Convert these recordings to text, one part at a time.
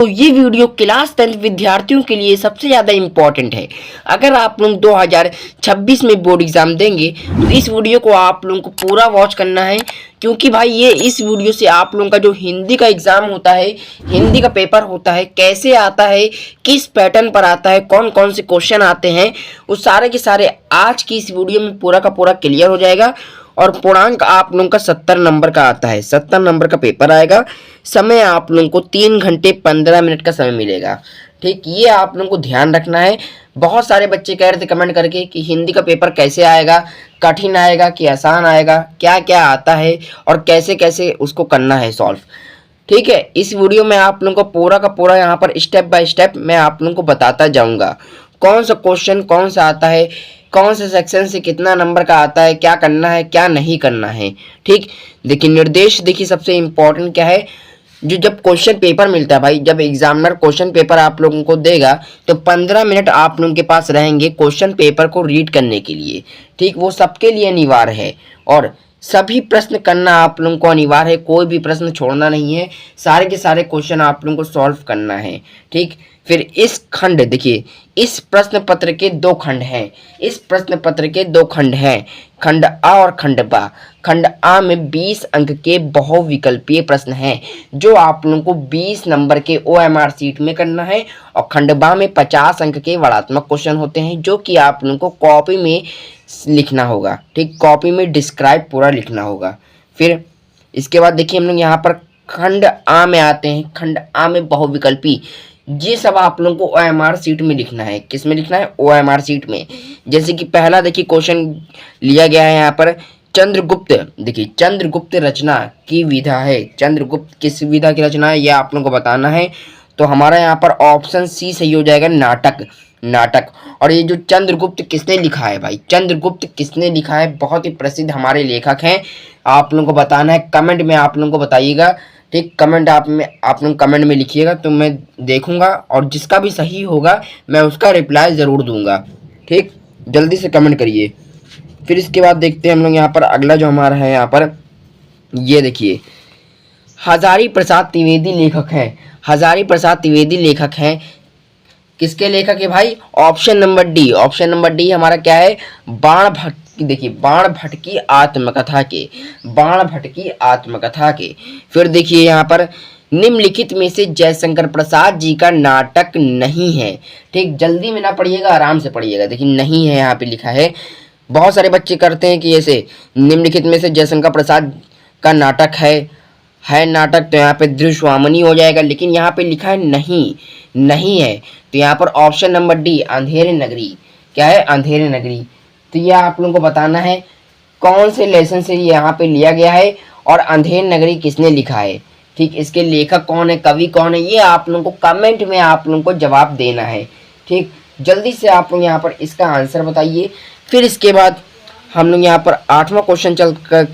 तो ये video class 10 विद्यार्थियों के लिए सबसे ज़्यादा इम्पोर्टेंट है। अगर आप लोग 2026 में बोर्ड एग्जाम देंगे तो इस वीडियो को आप लोगों को पूरा वॉच करना है, क्योंकि भाई ये इस वीडियो से आप लोगों का जो हिंदी का एग्जाम होता है, हिंदी का पेपर होता है, कैसे आता है, किस पैटर्न पर आता है, कौन कौन से क्वेश्चन आते हैं, वो सारे के सारे आज की इस वीडियो में पूरा का पूरा क्लियर हो जाएगा। और पूर्णांक आप लोगों का 70 नंबर का आता है, 70 नंबर का पेपर आएगा। समय आप लोगों को 3 घंटे 15 मिनट का समय मिलेगा। ठीक, ये आप लोगों को ध्यान रखना है। बहुत सारे बच्चे कह रहे थे कमेंट करके कि हिंदी का पेपर कैसे आएगा, कठिन आएगा कि आसान आएगा, क्या क्या आता है और कैसे कैसे उसको करना है सॉल्व। ठीक है, इस वीडियो में आप लोगों को पूरा का पूरा यहाँ पर स्टेप बाय स्टेप मैं आप लोगों को बताता जाऊंगा कौन सा क्वेश्चन कौन सा आता है, कौन से सेक्शन से कितना नंबर का आता है, क्या करना है क्या नहीं करना है। ठीक, देखिए निर्देश, देखिए सबसे इम्पोर्टेंट क्या है, जो जब क्वेश्चन पेपर मिलता है भाई, जब एग्जामिनर क्वेश्चन पेपर आप लोगों को देगा तो 15 मिनट आप लोगों के पास रहेंगे क्वेश्चन पेपर को रीड करने के लिए। ठीक, वो सबके लिए अनिवार्य है और सभी प्रश्न करना आप लोगों को अनिवार्य है, कोई भी प्रश्न छोड़ना नहीं है, सारे के सारे क्वेश्चन आप लोगों को सॉल्व करना है। ठीक, फिर इस खंड, देखिए इस प्रश्न पत्र के 2 खंड हैं, इस प्रश्न पत्र के 2 खंड हैं, खंड आ और खंड बा। खंड आ में 20 अंक के बहुविकल्पीय प्रश्न हैं जो आप लोगों को 20 नंबर के OMR सीट में करना है, और खंड बा में 50 अंक के वर्णात्मक क्वेश्चन होते हैं जो कि आप लोगों को कॉपी में लिखना होगा। ठीक, कॉपी में डिस्क्राइब पूरा लिखना होगा। फिर इसके बाद देखिए हम लोग यहाँ पर खंड आ में आते हैं। खंड आ में बहुविकल्पी, ये सब आप लोगों को OMR सीट में लिखना है। किस में लिखना है? OMR सीट में। जैसे कि पहला देखिए क्वेश्चन लिया गया है यहाँ पर, चंद्रगुप्त, देखिए चंद्रगुप्त रचना की विधा है। चंद्रगुप्त किस विधा की रचना है यह आप लोगों को बताना है। तो हमारा यहाँ पर ऑप्शन सी सही हो जाएगा, नाटक। नाटक। और ये जो चंद्रगुप्त किसने लिखा है भाई, चंद्रगुप्त किसने लिखा है, बहुत ही प्रसिद्ध हमारे लेखक हैं। आप लोगों को बताना है, कमेंट में आप लोगों को बताइएगा। ठीक, कमेंट आप लोग कमेंट में लिखिएगा तो मैं देखूंगा और जिसका भी सही होगा मैं उसका रिप्लाई ज़रूर दूंगा। ठीक, जल्दी से कमेंट करिए। फिर इसके बाद देखते हैं हम लोग यहाँ पर अगला जो हमारा है, यहाँ पर ये देखिए हजारी प्रसाद द्विवेदी लेखक हैं। हजारी प्रसाद द्विवेदी लेखक हैं, किसके लेखक है भाई? Option number D. Option number D हमारा क्या है? बाण भट्ट, देखिए बाण भट्ट की आत्मकथा के, बाण भट्ट की आत्मकथा के। फिर देखिए यहाँ पर निम्नलिखित में से जयशंकर प्रसाद जी का नाटक नहीं है। ठीक, जल्दी में ना पढ़िएगा, आराम से पढ़िएगा। देखिए नहीं है यहाँ पे लिखा है। बहुत सारे बच्चे करते हैं कि ऐसे निम्नलिखित में से जयशंकर प्रसाद का नाटक है नाटक, तो यहाँ पे दृश्यवामनी हो जाएगा, लेकिन यहाँ पे लिखा है नहीं, नहीं है। तो यहाँ पर ऑप्शन नंबर डी अंधेरे नगरी, क्या है? अंधेरे नगरी। तो यह आप लोगों को बताना है कौन से लेसन से यहाँ पे लिया गया है और अंधेर नगरी किसने लिखा है। ठीक, इसके लेखक कौन है, कवि कौन है, ये आप लोगों को कमेंट में आप लोगों को जवाब देना है। ठीक, जल्दी से आप लोग यहाँ पर इसका आंसर बताइए। फिर इसके बाद हम लोग यहाँ पर 8वां क्वेश्चन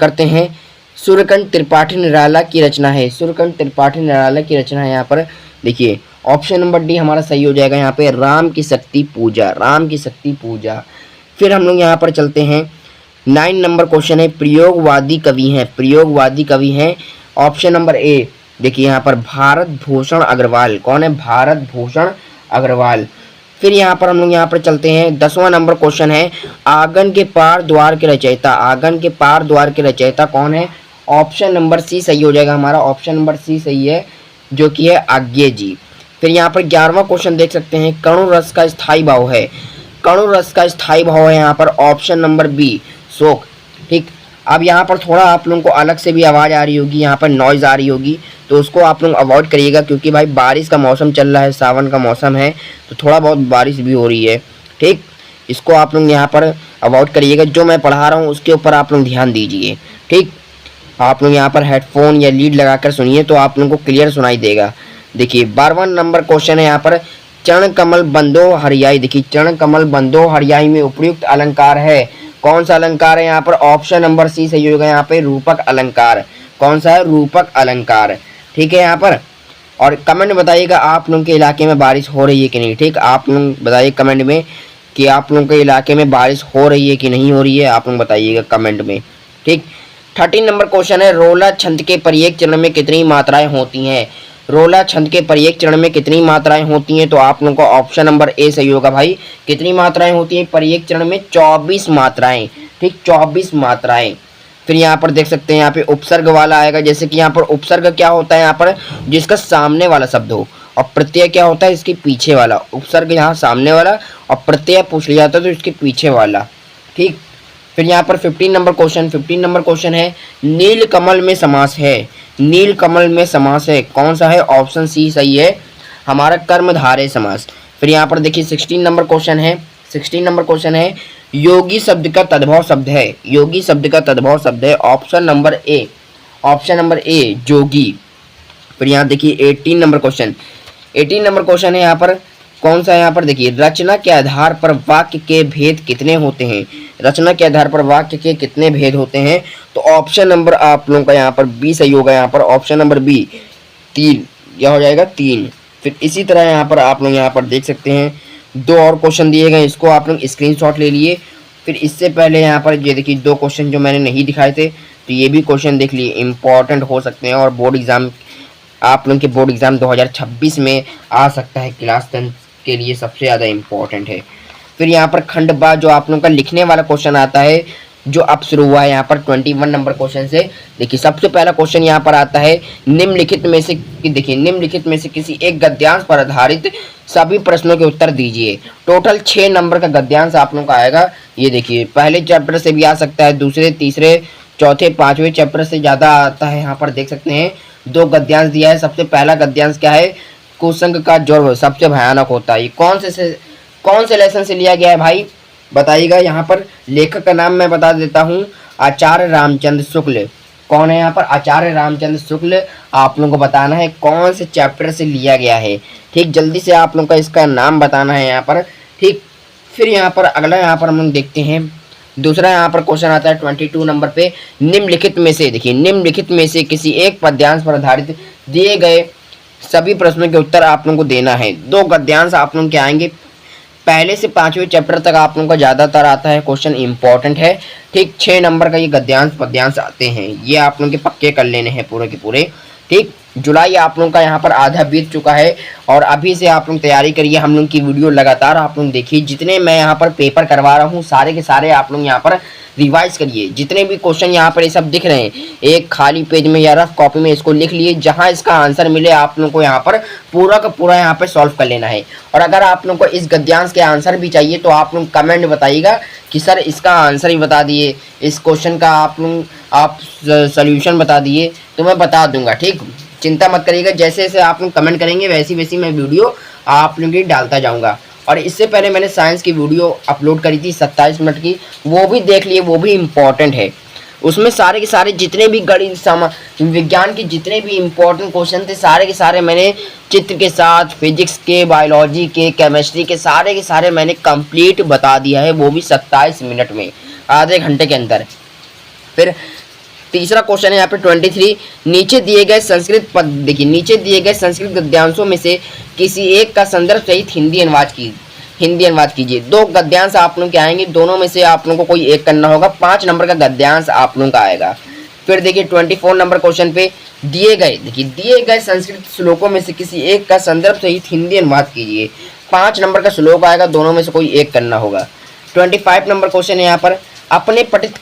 करते हैं। सूर्यकांत त्रिपाठी निराला की रचना है। सूर्यकांत त्रिपाठी निराला की रचना है। यहाँ पर देखिए ऑप्शन नंबर डी हमारा सही हो जाएगा। यहाँ पे राम की शक्ति पूजा, राम की शक्ति पूजा। फिर हम लोग यहाँ पर चलते हैं, 9 नंबर क्वेश्चन है, प्रयोगवादी कवि हैं, प्रयोगवादी कवि हैं। ऑप्शन नंबर ए, देखिए यहाँ पर भारत भूषण अग्रवाल। कौन है? भारत भूषण अग्रवाल। फिर यहाँ पर हम लोग यहाँ पर चलते हैं, 10वां नंबर क्वेश्चन है, आंगन के पार द्वार के रचयिता। आंगन के पार द्वार के रचयिता कौन है? ऑप्शन नंबर सी सही हो जाएगा हमारा। ऑप्शन नंबर सी सही है, जो कि है आज्ञे जी। फिर यहाँ पर 11वां क्वेश्चन देख सकते हैं, कणु रस का स्थायी भाव है। कणु रस का स्थायी भाव है यहाँ पर ऑप्शन नंबर बी, शोक। ठीक, अब यहाँ पर थोड़ा आप लोगों को अलग से भी आवाज़ आ रही होगी, यहाँ पर नॉइज़ आ रही होगी, तो उसको आप लोग अवॉइड करिएगा, क्योंकि भाई बारिश का मौसम चल रहा है, सावन का मौसम है, तो थोड़ा बहुत बारिश भी हो रही है। ठीक, इसको आप लोग यहाँ पर अवॉइड करिएगा। जो मैं पढ़ा रहा हूँ उसके ऊपर आप लोग ध्यान दीजिए। ठीक, आप लोग यहाँ पर हेडफोन या लीड लगाकर सुनिए तो आप लोगों को क्लियर सुनाई देगा। देखिए 12वां नंबर क्वेश्चन है यहाँ पर, चरण कमल बंदो हरियाई। देखिए चरण कमल बंदो हरियाई में उपयुक्त अलंकार है। कौन सा अलंकार है यहाँ पर? ऑप्शन नंबर सी सही होगा यहाँ पे, रूपक अलंकार। कौन सा है? रूपक अलंकार। ठीक है यहाँ पर। और कमेंट बताइएगा आप लोगों के इलाके में बारिश हो रही है कि नहीं। ठीक, आप लोग बताइए कमेंट में कि आप लोगों के इलाके में बारिश हो रही है कि नहीं हो रही है, आप लोग बताइएगा कमेंट में। ठीक, 13 नंबर क्वेश्चन है, रोला छंद के प्रत्येक चरण में कितनी मात्राएं होती हैं। रोला छंद के प्रत्येक चरण में कितनी मात्राएं होती हैं? तो आप लोगों का ऑप्शन नंबर ए सही होगा भाई। कितनी मात्राएं होती हैं प्रत्येक चरण में? 24 मात्राएं। ठीक, 24 मात्राएं। फिर यहाँ पर देख सकते हैं, यहाँ पे उपसर्ग वाला आएगा। जैसे कि यहाँ पर उपसर्ग क्या होता है? यहाँ पर जिसका सामने वाला शब्द हो, और प्रत्यय क्या होता है? इसके पीछे वाला। उपसर्ग यहाँ सामने वाला, और प्रत्यय पूछ लिया जाता है तो इसके पीछे वाला। ठीक, फिर यहाँ पर 15 नंबर क्वेश्चन है, नील कमल में समास है। नील कमल में समास है, कौन सा है? ऑप्शन सी सही है, हमारा कर्मधारय समास। फिर यहाँ पर देखिए 16 नंबर क्वेश्चन है, योगी शब्द का तद्भव शब्द है। योगी शब्द का तद्भव शब्द है, ऑप्शन नंबर ए जोगी। फिर यहाँ देखिए 18 नंबर क्वेश्चन है, यहाँ पर कौन सा है? यहाँ पर देखिए, रचना के आधार पर वाक्य के भेद कितने होते हैं? रचना के आधार पर वाक्य के कितने भेद होते हैं? तो ऑप्शन नंबर आप लोगों का यहाँ पर बी सही होगा। यहाँ पर ऑप्शन नंबर बी 3, यह हो जाएगा 3। फिर इसी तरह यहाँ पर आप लोग यहाँ पर देख सकते हैं 2 और क्वेश्चन दिए गए, इसको आप लोग स्क्रीनशॉट ले लिए। फिर इससे पहले यहाँ पर ये देखिए 2 क्वेश्चन जो मैंने नहीं दिखाए थे, तो ये भी क्वेश्चन देख लिए, इंपॉर्टेंट हो सकते हैं और बोर्ड एग्जाम, आप लोगों के बोर्ड एग्जाम 2026 में आ सकता है। क्लास 10 के लिए सबसे ज़्यादा इम्पोर्टेंट है। फिर यहाँ पर खंड बा जो आप लोगों का लिखने वाला क्वेश्चन आता है, जो अब शुरू हुआ है यहाँ पर 21 नंबर क्वेश्चन से। देखिए सबसे पहला क्वेश्चन यहाँ पर आता है, निम्नलिखित में से किसी एक गद्यांश पर आधारित सभी प्रश्नों के उत्तर दीजिए। टोटल 6 नंबर का गद्यांश आप लोगों का आएगा। ये देखिए पहले चैप्टर से भी आ सकता है, दूसरे, तीसरे, चौथे, 5वें चैप्टर से ज़्यादा आता है। यहाँ पर देख सकते हैं 2 गद्यांश दिया है। सबसे पहला गद्यांश क्या है? कुसंग का ज्वर सबसे भयानक होता है। कौन से लेसन से लिया गया है भाई, बताइएगा। यहाँ पर लेखक का नाम मैं बता देता हूँ, आचार्य रामचंद्र शुक्ल। कौन है यहाँ पर? आचार्य रामचंद्र शुक्ल। आप लोगों को बताना है कौन से चैप्टर से लिया गया है। ठीक, जल्दी से आप लोगों का इसका नाम बताना है यहाँ पर। ठीक, फिर यहाँ पर अगला यहाँ पर हम लोग देखते हैं, दूसरा यहाँ पर क्वेश्चन आता है 22 नंबर पे, निम्नलिखित में से, देखिए निम्नलिखित में से किसी एक पद्यांश पर आधारित दिए गए सभी प्रश्नों के उत्तर आप लोगों को देना है। 2 गद्यांश आप लोगों के आएंगे, पहले से 5वें चैप्टर तक आप लोगों का ज़्यादातर आता है क्वेश्चन, इंपॉर्टेंट है। ठीक, 6 नंबर का ये गद्यांश पद्यांश आते हैं, ये आप लोगों के पक्के कर लेने हैं पूरे के पूरे। ठीक, जुलाई आप लोगों का यहाँ पर आधा बीत चुका है और अभी से आप लोग तैयारी करिए। हम लोग की वीडियो लगातार आप लोग देखिए, जितने मैं यहाँ पर पेपर करवा रहा हूँ सारे के सारे आप लोग यहाँ पर रिवाइज करिए। जितने भी क्वेश्चन यहाँ पर ये सब दिख रहे हैं, एक खाली पेज में या रफ कॉपी में इसको लिख लिए, जहाँ इसका आंसर मिले आप लोगों को यहाँ पर पूरा का पूरा यहाँ पर सॉल्व कर लेना है। और अगर आप लोगों को इस गद्यांश के आंसर भी चाहिए तो आप लोग कमेंट में बताइएगा कि सर इसका आंसर ही बता दिए, इस क्वेश्चन का आप सोल्यूशन बता दिए, तो मैं बता दूंगा। ठीक, चिंता मत करिएगा, जैसे जैसे आप लोग कमेंट करेंगे वैसी वैसी मैं वीडियो आप लोगों की डालता जाऊंगा। और इससे पहले मैंने साइंस की वीडियो अपलोड करी थी 27 मिनट की, वो भी देख लिए, वो भी इम्पोर्टेंट है। उसमें सारे के सारे जितने भी गणित विज्ञान के जितने भी इम्पोर्टेंट क्वेश्चन थे सारे के सारे मैंने चित्र के साथ, फिजिक्स के, बायोलॉजी के, केमिस्ट्री के सारे मैंने कंप्लीट बता दिया है, वो भी 27 मिनट में, आधे घंटे के अंदर। फिर तीसरा क्वेश्चन है यहाँ पे 23, नीचे दिए गए संस्कृत पद, देखिए नीचे दिए गए संस्कृत गद्यांशों में से किसी एक का संदर्भ सहित हिंदी अनुवाद कीजिए। 2 गद्यांश आप लोग के आएंगे, दोनों में से आप लोगों को कोई एक करना होगा। 5 नंबर का गद्यांश आप लोगों का आएगा। फिर देखिए 24 नंबर क्वेश्चन पे दिए गए संस्कृत श्लोकों में से किसी एक का संदर्भ सहित हिंदी अनुवाद कीजिए। 5 नंबर का श्लोक आएगा, दोनों में से कोई एक करना होगा। 25 नंबर क्वेश्चन है यहाँ पर, अपने पठित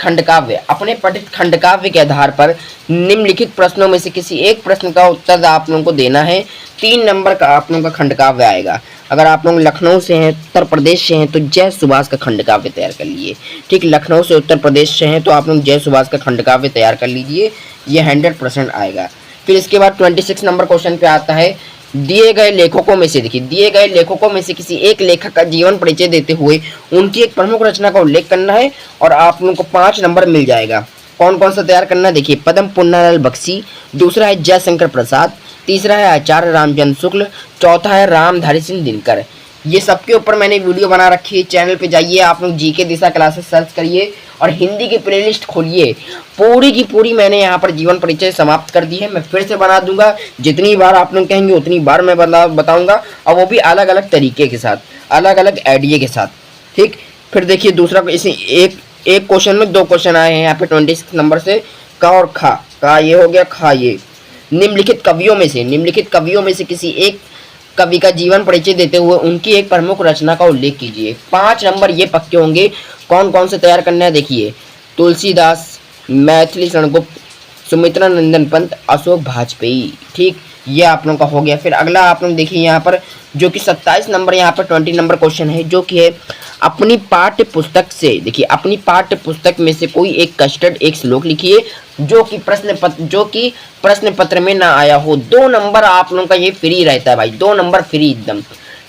खंडकाव्य के आधार पर निम्नलिखित प्रश्नों में से किसी एक प्रश्न का उत्तर आप लोगों को देना है। 3 नंबर का आप लोगों का खंडकाव्य आएगा। अगर आप लोग लखनऊ से हैं, उत्तर प्रदेश से हैं, तो जय सुभाष का खंडकाव्य तैयार कर लीजिए। ठीक, लखनऊ से उत्तर प्रदेश से हैं तो आप लोग जय सुभाष का खंडकाव्य तैयार कर लीजिए, ये 100% आएगा। फिर इसके बाद 26 नंबर क्वेश्चन पे आता है, दिए गए लेखकों में से किसी एक लेखक का जीवन परिचय देते हुए उनकी एक प्रमुख रचना का उल्लेख करना है और आप लोगों को 5 नंबर मिल जाएगा। कौन कौन सा तैयार करना है? देखिए, पद्म पुन्नालाल बख्शी, दूसरा है जयशंकर प्रसाद, तीसरा है आचार्य रामचंद्र शुक्ल, चौथा है रामधारी सिंह दिनकर। ये सबके ऊपर मैंने वीडियो बना रखी है, चैनल पे जाइए, आप लोग जीके दिशा क्लासेस सर्च करिए और हिंदी की प्लेलिस्ट खोलिए, पूरी की पूरी मैंने यहाँ पर जीवन परिचय समाप्त कर दी है। मैं फिर से बना दूंगा, जितनी बार आप लोग कहेंगे उतनी बार मैं बताऊंगा, और वो भी अलग अलग तरीके के साथ, अलग अलग आइडिया के साथ। ठीक, फिर देखिए दूसरा, इसी एक क्वेश्चन में 2 क्वेश्चन आए हैं यहाँ पे 26 नंबर से, का और खा, का ये हो गया, खा ये। निम्नलिखित कवियों में से किसी एक कवि का जीवन परिचय देते हुए उनकी एक प्रमुख रचना का उल्लेख कीजिए। 5 नंबर ये पक्के होंगे। कौन कौन से तैयार करना है देखिए, तुलसीदास, मैथिली शरणगुप्त, सुमित्रा नंदन पंत, अशोक वाजपेयी। ठीक, ये आप लोगों का हो गया। फिर अगला आप लोग देखिए यहाँ पर जो कि 27 नंबर, यहाँ पर 20 नंबर क्वेश्चन है, जो कि है अपनी पाठ्य पुस्तक से, देखिए अपनी पाठ्य पुस्तक में से कोई एक कस्टर्ड एक श्लोक लिखिए जो कि प्रश्न पत्र में ना आया हो। 2 नंबर आप लोगों का ये फ्री रहता है भाई, 2 नंबर फ्री एकदम।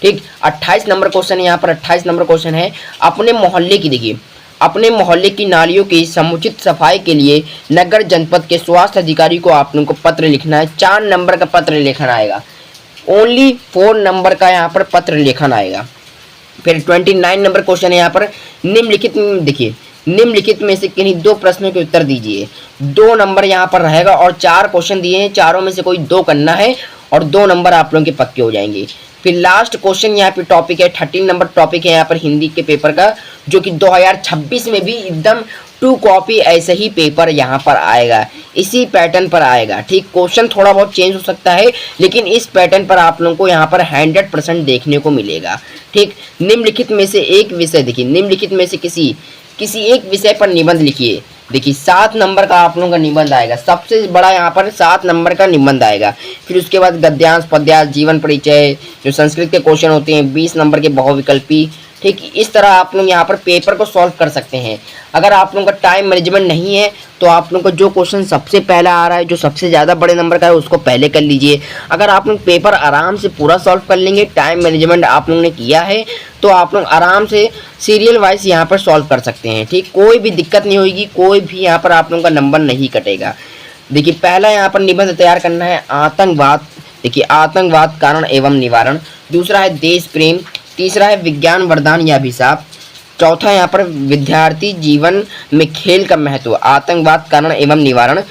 ठीक, 28 नंबर क्वेश्चन है, यहाँ पर 28 नंबर क्वेश्चन है अपने मोहल्ले की, देखिए अपने मोहल्ले की नालियों की समुचित सफाई के लिए नगर जनपद के स्वास्थ्य अधिकारी को आप लोगों को पत्र लिखना है। 4 नंबर का पत्र लेखन आएगा, ओनली 4 नंबर का यहाँ पर पत्र लेखन आएगा। फिर 29 नंबर क्वेश्चन है यहाँ पर निम्नलिखित में, देखिए निम्नलिखित में से किन्हीं 2 प्रश्नों के उत्तर दीजिए। 2 नंबर यहाँ पर रहेगा और 4 क्वेश्चन दिए हैं, चारों में से कोई 2 करना है और 2 नंबर आप लोगों के पक्के हो जाएंगे। फिर लास्ट क्वेश्चन यहाँ पे टॉपिक है 13 नंबर टॉपिक है यहाँ पर हिंदी के पेपर का, जो कि 2026 में भी एकदम 2 कॉपी ऐसे ही पेपर यहाँ पर आएगा, इसी पैटर्न पर आएगा। ठीक, क्वेश्चन थोड़ा बहुत चेंज हो सकता है लेकिन इस पैटर्न पर आप लोगों को यहाँ पर 100% देखने को मिलेगा। ठीक, निम्नलिखित में से एक विषय, देखिए निम्नलिखित में से किसी एक विषय पर निबंध लिखिए। देखिए 7 नंबर का आप लोगों का निबंध आएगा, सबसे बड़ा यहाँ पर 7 नंबर का निबंध आएगा। फिर उसके बाद गद्यांश, पद्यांश, जीवन परिचय, जो संस्कृत के क्वेश्चन होते हैं 20 नंबर के बहुविकल्पी। ठीक, इस तरह आप लोग यहाँ पर पेपर को सॉल्व कर सकते हैं। अगर आप लोगों का टाइम मैनेजमेंट नहीं है तो आप लोगों को जो क्वेश्चन सबसे पहला आ रहा है, जो सबसे ज़्यादा बड़े नंबर का है, उसको पहले कर लीजिए। अगर आप लोग पेपर आराम से पूरा सॉल्व कर लेंगे, टाइम मैनेजमेंट आप लोगों ने किया है, तो आप लोग आराम से सीरियल वाइज यहाँ पर सॉल्व कर सकते हैं। ठीक, कोई भी दिक्कत नहीं होगी, कोई भी यहाँ पर आप लोगों का नंबर नहीं कटेगा। देखिए पहला यहाँ पर निबंध तैयार करना है आतंकवाद, देखिए आतंकवाद कारण एवं निवारण। दूसरा है देश प्रेम। तीसरा है विज्ञान वरदान या अभिशाप। चौथा यहाँ पर विद्यार्थी जीवन में खेल का महत्व, आतंकवाद कारण एवं निवारण।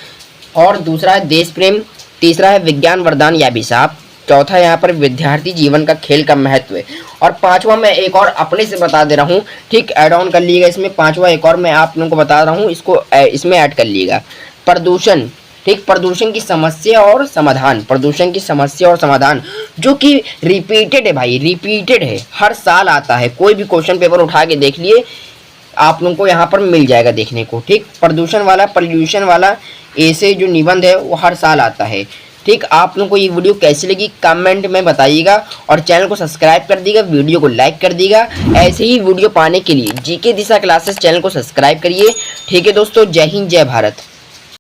और दूसरा है देश प्रेम, तीसरा है विज्ञान वरदान या अभिशाप, चौथा यहाँ पर विद्यार्थी जीवन का खेल का महत्व। और 5वां मैं एक और अपने से बता दे रहा हूँ, ठीक, ऐड ऑन कर लीजिएगा इसमें। 5वां एक और मैं आप लोगों को बता रहा हूँ, इसको इसमें ऐड कर लीजिएगा। प्रदूषण, ठीक, प्रदूषण की समस्या और समाधान, प्रदूषण की समस्या और समाधान, जो कि रिपीटेड है भाई, रिपीटेड है, हर साल आता है। कोई भी क्वेश्चन पेपर उठा के देख लिए, आप लोगों को यहाँ पर मिल जाएगा देखने को। ठीक, प्रदूषण वाला, पॉल्यूशन वाला ऐसे जो निबंध है वो हर साल आता है। ठीक, आप लोगों को ये वीडियो कैसी लगी कमेंट में बताइएगा और चैनल को सब्सक्राइब कर दीजिएगा, वीडियो को लाइक कर दीजिएगा। ऐसे ही वीडियो पाने के लिए जीके दिशा क्लासेस चैनल को सब्सक्राइब करिए। ठीक है दोस्तों, जय हिंद जय भारत।